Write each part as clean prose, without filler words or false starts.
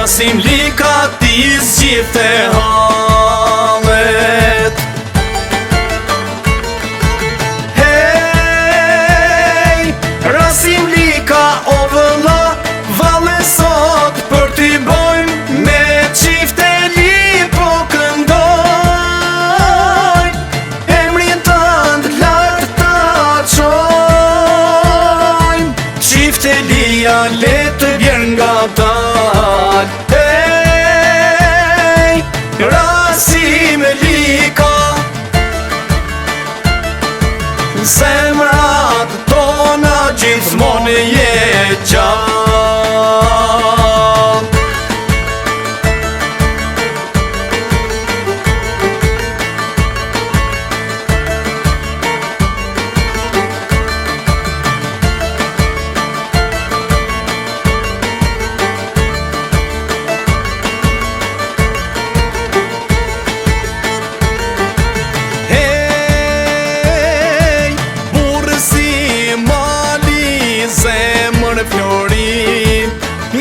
Rasim lika ti zgjidhte hallet. Hej, Rasim lika o vëlla, valle sot për t'i bojmë me qifte li po këndojnë. Emrin tënd lart ta qojnë, qifte lija le të vjen nga dal. Hej, Rasim lika, zemrat tona gjithmonë je gjallë. Florin, i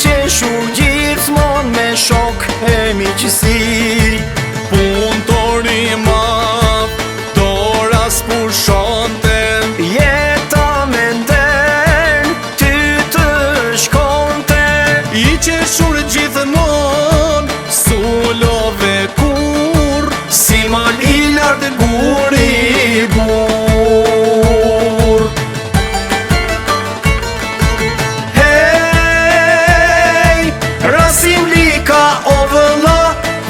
qeshur gjithmon me shok e miqësi. Punëtori maf, dora s'pushonte, jeta me ndern, ty të shkonte. I qeshur gjithmon, s'ulove kur, si mal i lartë guri gur. Rasim lika o vëlla,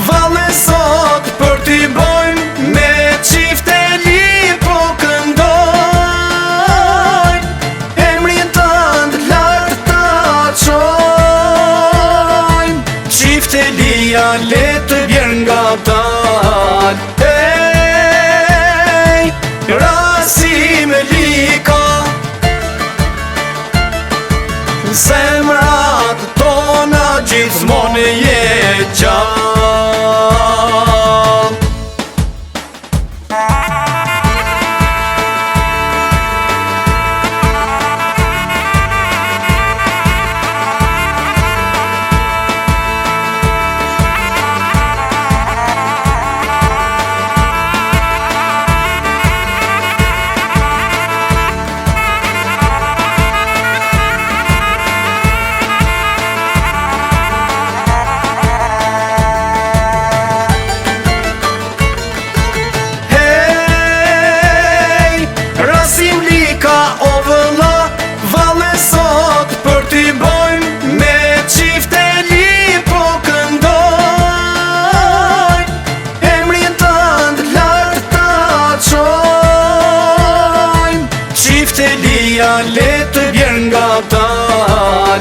valle sot për t'i bojmë me qifte li po këndojnë. Emrin tënd lart ta qojnë, qifte lija le të vjen nga dal. Hej, Rasim lika, zemrat tona gjithmonë je gjallë. Rasim lika o vëlla, valle sot për t'i bojmë me qifte li po këndojnë. Emrin tënd lart ta qojnë, qifte lija le të vjen nga dal.